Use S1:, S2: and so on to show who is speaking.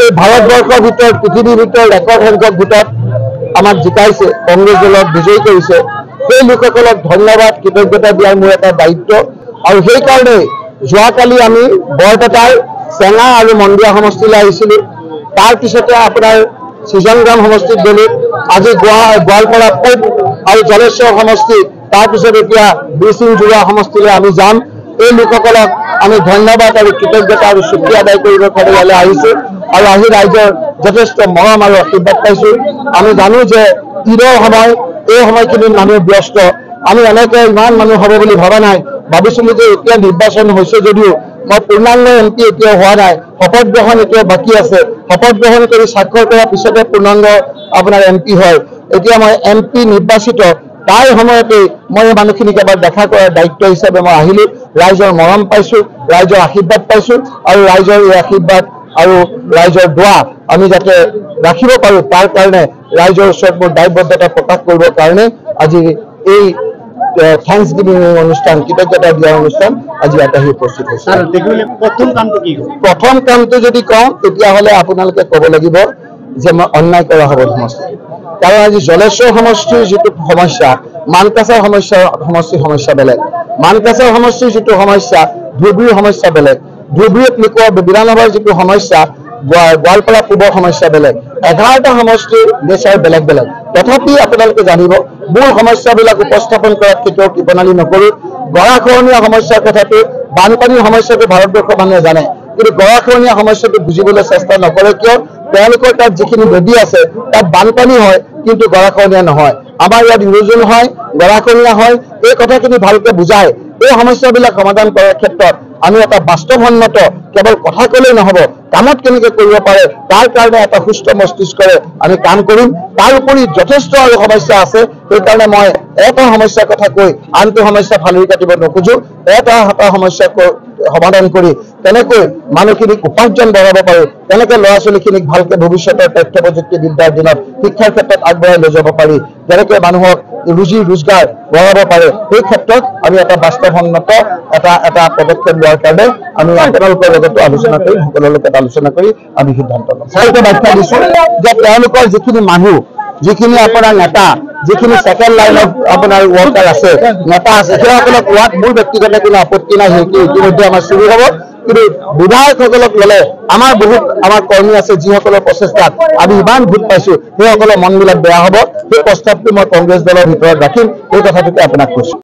S1: গোটেই ভাৰতবৰ্ষৰ ভিতৰত পৃথিৱীৰ ভিতৰত ৰেকৰ্ড সংখ্যক ভোটত আমাক জিকাইছে, কংগ্ৰেছ দলক বিজয়ী কৰিছে। সেই লোকসকলক ধন্যবাদ কৃতজ্ঞতা দিয়াৰ মোৰ এটা দায়িত্ব। আৰু সেইকাৰণে যোৱাকালি আমি বৰপেটাৰ চেঙা আৰু মন্দিয়া সমষ্টিলৈ আহিছিলোঁ। তাৰ পিছতে আপোনাৰ সৃজনগ্ৰাম সমষ্টিত গ'লো, আজি গোৱালপাৰা পূব আৰু জলেশ্বৰ সমষ্টি, তাৰপিছত এতিয়া বিচিংজোৰা সমষ্টিলৈ আমি যাম। এই লোকসকলক আমি ধন্যবাদ আৰু কৃতজ্ঞতা আৰু চুক্তি আদায় কৰিবৰ কাৰণে ইয়ালৈ আহিছোঁ আৰু আহি ৰাইজৰ যথেষ্ট মৰম আৰু আশীৰ্বাদ পাইছোঁ। আমি জানো যে ঈদৰ সময়, এই সময়খিনিত মানুহ ব্যস্ত। আমি এনেকৈ ইমান মানুহ হ'ব বুলি ভবা নাই। ভাবিছিলোঁ যে এতিয়া নিৰ্বাচন হৈছে যদিও মই পূৰ্ণাংগ MP এতিয়াও হোৱা নাই, শপত গ্ৰহণ এতিয়াও বাকী আছে। শপত গ্ৰহণ কৰি স্বাক্ষৰ কৰাৰ পিছতে পূৰ্ণাংগ আপোনাৰ MP হয়। এতিয়া মই MP নিৰ্বাচিত, তাৰ সময়তে মই এই মানুহখিনিক এবাৰ দেখা কৰাৰ দায়িত্ব হিচাপে মই আহিলোঁ। ৰাইজৰ মৰম পাইছোঁ, ৰাইজৰ আশীৰ্বাদ পাইছোঁ আৰু ৰাইজৰ এই আশীৰ্বাদ আৰু ৰাইজৰ দোৱা আমি যাতে ৰাখিব পাৰোঁ, তাৰ কাৰণে ৰাইজৰ ওচৰত মোৰ দায়বদ্ধতা প্ৰকাশ কৰিবৰ কাৰণে আজি এই থেংকছ গিভিং অনুষ্ঠান, কৃতজ্ঞতা দিয়াৰ অনুষ্ঠান আজি ইয়াত আহি উপস্থিত হৈছে। প্ৰথম কামটো যদি কওঁ তেতিয়াহ'লে আপোনালোকে ক'ব লাগিব যে মই অন্যায় কৰা হ'ব সমষ্টি। কাৰণ আজি জলেশ্বৰ সমষ্টিৰ যিটো সমস্যা, মানকাছাৰ সমষ্টিৰ সমস্যা বেলেগ। মানকাছাৰ সমষ্টিৰ যিটো সমস্যা, ধুবুৰীৰ সমস্যা বেলেগ। ধুবুৰীত লোকৰ বিধানসভাৰ যিটো সমস্যা, গোৱালপাৰা পূবৰ সমস্যা বেলেগ। 11টা সমষ্টিৰ নেচাৰ বেলেগ বেলেগ। তথাপি আপোনালোকে জানিব, মূল সমস্যাবিলাক উপস্থাপন কৰাত কেতিয়াও কৃপণালি নকৰোঁ। গৰাখহনীয়া সমস্যাৰ কথাটো, বানপানীৰ সমস্যাটো ভাৰতবৰ্ষৰ মানুহে জানে, কিন্তু গৰাখহনীয়া সমস্যাটো বুজিবলৈ চেষ্টা নকৰে। কিয়? তেওঁলোকৰ তাত যিখিনি নদী আছে তাত বানপানী হয় কিন্তু গৰাখহনীয়া নহয়। আমাৰ ইয়াত ইৰোজন হয়, গৰাখহনীয়া হয়। এই কথাখিনি ভালকৈ বুজাই এই সমস্যাবিলাক সমাধান কৰাৰ ক্ষেত্ৰত আমি এটা বাস্তৱসন্মত, কেৱল কথা ক'লেই নহ'ব, কামত কেনেকৈ কৰিব পাৰে তাৰ কাৰণে এটা সুস্থ মস্তিষ্কৰে আমি কাম কৰিম। তাৰ উপৰি যথেষ্ট আৰু সমস্যা আছে। সেইকাৰণে মই এটা সমস্যাৰ কথা কৈ আনটো সমস্যা ফালৰি কাটিব নোখোজোঁ। এটা সমস্যা সমাধান কৰি কেনেকৈ মানুহখিনিক উপাৰ্জন বঢ়াব পাৰোঁ, কেনেকৈ ল'ৰা ছোৱালীখিনিক ভালকৈ ভৱিষ্যতৰ তথ্য প্ৰযুক্তিবিদ্যাৰ দিনত শিক্ষাৰ ক্ষেত্ৰত আগবঢ়াই লৈ যাব পাৰি, যেনেকৈ মানুহক ৰুজি ৰোজগাৰ বঢ়াব পাৰে, সেই ক্ষেত্ৰত আমি এটা বাস্তৱসন্মত এটা পদক্ষেপ লোৱাৰ কাৰণে আমি আপোনালোকৰ লগতো আলোচনা কৰি, সকলোৰ লগত আলোচনা কৰি আমি সিদ্ধান্ত ল'ম। চাৰিটা ব্যাখ্যা দিছোঁ যে তেওঁলোকৰ যিখিনি মানুহ, যিখিনি আপোনাৰ নেতা, যিখিনি ছেকেণ্ড লাইনত আপোনাৰ ৱৰ্কাৰ আছে, নেতা আছে, সেইসকলক লোৱাত মোৰ ব্যক্তিগত কোনো আপত্তি নাই। সেইটো ইতিমধ্যে আমাৰ চুৰি হ'ব। কিন্তু বিধায়কসকলক ল'লে আমাৰ কৰ্মী আছে যিসকলৰ প্ৰচেষ্টাত আমি ইমান ভোট পাইছোঁ, সেইসকলৰ মনবিলাক বেয়া হ'ব। সেই প্ৰস্তাৱটো মই কংগ্ৰেছ দলৰ ভিতৰত ৰাখিম, এই কথাটোকে আপোনাক কৈছোঁ।